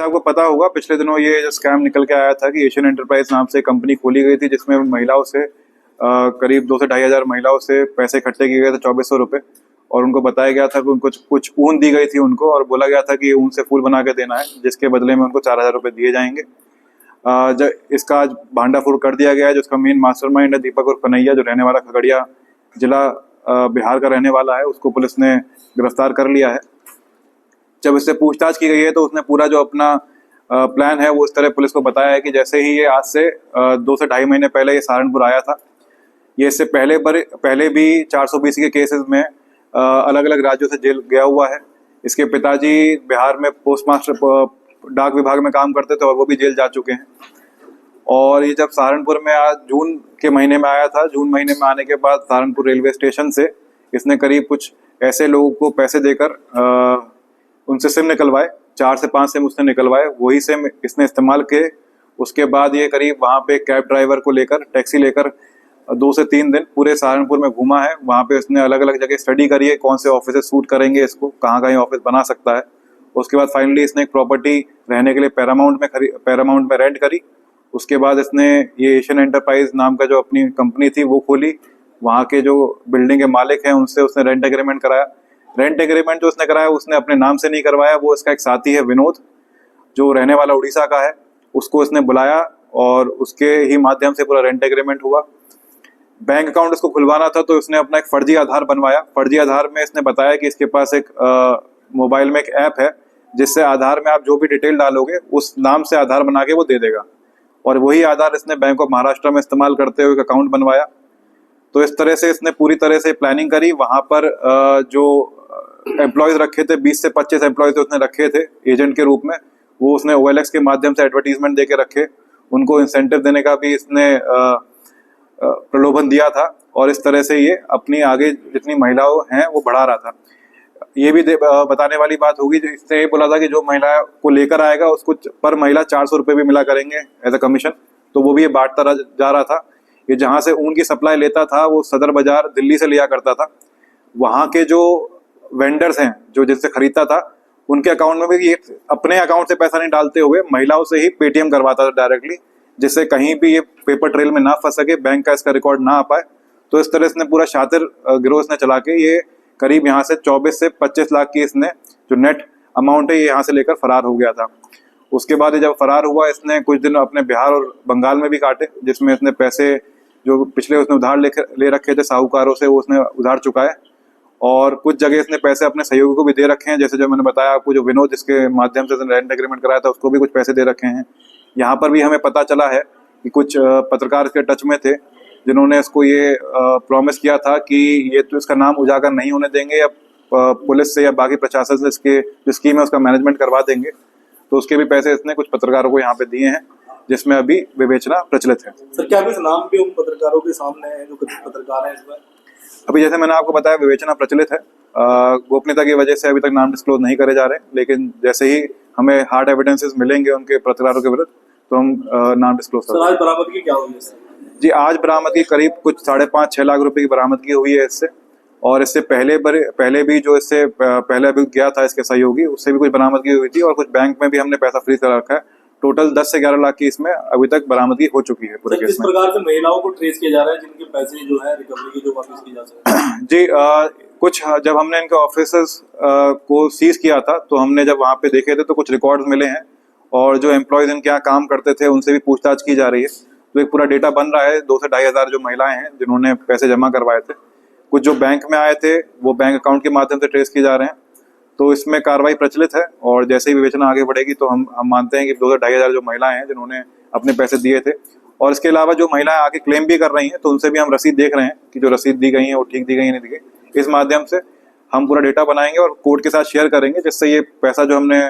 जैसे आपको पता होगा पिछले दिनों ये जो स्कैम निकल के आया था कि एशियन एंटरप्राइज नाम से कंपनी खोली गई थी जिसमें महिलाओं से करीब 2 से 2,500 महिलाओं से पैसे इकट्ठे किए गए थे 2400 रुपये, और उनको बताया गया था कि उनको कुछ ऊन दी गई थी उनको, और बोला गया था कि ऊन से फूल बना के देना है जिसके बदले में उनको 4,000 रुपये दिए जाएंगे। जब इसका आज भांडाफोड़ कर दिया गया है, जो इसका मेन मास्टरमाइंड है दीपक उर्फ कन्हैया, जो रहने वाला खगड़िया जिला बिहार का रहने वाला है, उसको पुलिस ने गिरफ्तार कर लिया है। जब इससे पूछताछ की गई है तो उसने पूरा जो अपना प्लान है वो इस तरह पुलिस को बताया है कि जैसे ही ये आज से 2 से 2.5 महीने पहले ये सहारनपुर आया था, ये इससे पहले भी 420 के केसेस में अलग अलग राज्यों से जेल गया हुआ है। इसके पिताजी बिहार में पोस्ट मास्टर डाक विभाग में काम करते थे और वो भी जेल जा चुके हैं। और ये जब सहारनपुर में आज जून के महीने में आया था, जून महीने में आने के बाद सहारनपुर रेलवे स्टेशन से इसने करीब कुछ ऐसे लोगों को पैसे देकर उनसे सिम निकलवाए, 4 से 5 सिम उसने निकलवाए, वही सिम इसने इस्तेमाल किए। उसके बाद ये करीब वहाँ पे कैब ड्राइवर को लेकर, टैक्सी लेकर 2 से 3 दिन पूरे सहारनपुर में घूमा है। वहाँ पे उसने अलग अलग जगह स्टडी करी है कौन से ऑफिस सूट करेंगे इसको, कहाँ कहीं ऑफिस बना सकता है। उसके बाद फाइनली इसने एक प्रॉपर्टी रहने के लिए पैरामाउंट में रेंट करी। उसके बाद इसने ये एशियन एंटरप्राइज नाम का जो अपनी कंपनी थी वो खोली। वहाँ के जो बिल्डिंग के मालिक हैं उनसे उसने रेंट एग्रीमेंट कराया। रेंट एग्रीमेंट जो उसने कराया उसने अपने नाम से नहीं करवाया, वो इसका एक साथी है विनोद, जो रहने वाला उड़ीसा का है, उसको इसने बुलाया और उसके ही माध्यम से पूरा रेंट एग्रीमेंट हुआ। बैंक अकाउंट उसको खुलवाना था तो उसने अपना एक फर्जी आधार बनवाया। फर्जी आधार में इसने बताया कि इसके पास एक मोबाइल में एक ऐप है जिससे आधार में आप जो भी डिटेल डालोगे उस नाम से आधार बना के वो दे देगा, और वही आधार इसने बैंक ऑफ महाराष्ट्र में इस्तेमाल करते हुए एक अकाउंट बनवाया। तो इस तरह से इसने पूरी तरह से प्लानिंग करी। वहाँ पर जो एम्प्लॉयज रखे थे, 20 से 25 एम्प्लॉयज उसने रखे थे एजेंट के रूप में, वो उसने OLX के माध्यम से एडवर्टीजमेंट दे के रखे। उनको इंसेंटिव देने का भी इसने प्रलोभन दिया था, और इस तरह से ये अपनी आगे जितनी महिलाओं हैं वो बढ़ा रहा था। ये भी बताने वाली बात होगी, जो इसने ये बोला था कि जो महिला को लेकर आएगा उसको पर महिला 400 रुपये भी मिला करेंगे एज अ कमीशन, तो वो भी ये बांटता जा रहा था। ये जहाँ से ऊन की सप्लाई लेता था वो सदर बाजार दिल्ली से लिया करता था। वहाँ के जो वेंडर्स हैं जो जिनसे खरीदता था उनके अकाउंट में भी ये अपने अकाउंट से पैसा नहीं डालते हुए महिलाओं से ही पेटीएम करवाता था डायरेक्टली, जिससे कहीं भी ये पेपर ट्रेल में ना फंस सके, बैंक का इसका रिकॉर्ड ना आ पाए। तो इस तरह से पूरा शातिर गिरोह इसने चला के ये करीब यहाँ से 24 से 25 लाख की इसने जो नेट अमाउंट है ये यहाँ से लेकर फरार हो गया था। उसके बाद जब फरार हुआ इसने कुछ दिन अपने बिहार और बंगाल में भी काटे, जिसमें इसने पैसे जो पिछले उसने उधार ले रखे थे साहूकारों से वो उसने उधार चुकाए, और कुछ जगह इसने पैसे अपने सहयोगी को भी दे रखे हैं, जैसे जो मैंने बताया आपको जो विनोद जिसके माध्यम से रेंट एग्रीमेंट कराया था उसको भी कुछ पैसे दे रखे हैं। यहाँ पर भी हमें पता चला है कि कुछ पत्रकार इसके टच में थे जिन्होंने इसको ये प्रॉमिस किया था कि ये तो इसका नाम उजागर नहीं होने देंगे, या पुलिस से या बाकी प्रशासन से इसके जो स्कीम है उसका मैनेजमेंट करवा देंगे। तो उसके भी पैसे इसने कुछ पत्रकारों को यहाँ पे दिए हैं, जिसमें अभी विवेचना प्रचलित है। सर क्या कुछ नाम भी उन पत्रकारों के सामने है जो पत्रकार हैं इसमें? अभी जैसे मैंने आपको बताया विवेचना प्रचलित है, गोपनीयता की वजह से अभी तक नाम डिस्क्लोज नहीं करे जा रहे, लेकिन जैसे ही हमें हार्ड एविडेंसेस मिलेंगे उनके पत्रकारों के विरुद्ध तो हम नाम डिस्क्लोज करेंगे। आज बरामदगी क्या हुई है? जी आज बरामदगी करीब कुछ 5.5-6 लाख रुपए की बरामदगी हुई है इससे, और इससे पहले भी जो इससे पहले अभी गया था इसके सहयोगी उससे भी कुछ बरामदगी हुई थी, और कुछ बैंक में भी हमने पैसा फ्रीज कर रखा है। टोटल 10 से 11 लाख की इसमें अभी तक बरामदगी हो चुकी है पूरे केस में। किस प्रकार से महिलाओं को ट्रेस किया जा रहा है जिनके पैसे जो है रिकवरी की जो वापस की जा सकते हैं? जी कुछ जब हमने इनके ऑफिसेस को सीज किया था तो हमने जब वहाँ पे देखे थे तो कुछ रिकॉर्ड्स मिले हैं, और जो एम्प्लॉयज इनके यहाँ काम करते थे उनसे भी पूछताछ की जा रही है। तो एक पूरा डेटा बन रहा है। 2 से 2,500 जो महिलाएं हैं जिन्होंने पैसे जमा करवाए थे, कुछ जो बैंक में आए थे वो बैंक अकाउंट के माध्यम से ट्रेस किए जा रहे हैं। तो इसमें कार्रवाई प्रचलित है, और जैसे ही विवेचना आगे बढ़ेगी तो हम मानते हैं कि 2 से 2,500 जो महिलाएं हैं जिन्होंने अपने पैसे दिए थे, और इसके अलावा जो महिलाएं आगे क्लेम भी कर रही हैं तो उनसे भी हम रसीद देख रहे हैं कि जो रसीद दी गई है वो ठीक दी गई है नहीं दी गई। इस माध्यम से हम पूरा डेटा बनाएंगे और कोर्ट के साथ शेयर करेंगे, जिससे ये पैसा जो हमने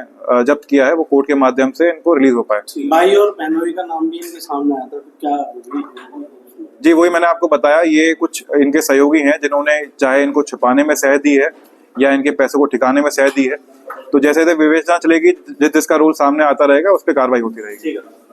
जब्त किया है वो कोर्ट के माध्यम से इनको रिलीज हो पाए। भाई और बहनोई का नाम भी इनके सामने आया था, तो क्या? जी वही मैंने आपको बताया, ये कुछ इनके सहयोगी हैं जिन्होंने चाहे इनको छुपाने में सह दी है या इनके पैसों को ठिकाने में सह दी है। तो जैसे जैसे विवेचना चलेगी जिसका रूल सामने आता रहेगा उस पर कार्रवाई होती रहेगी।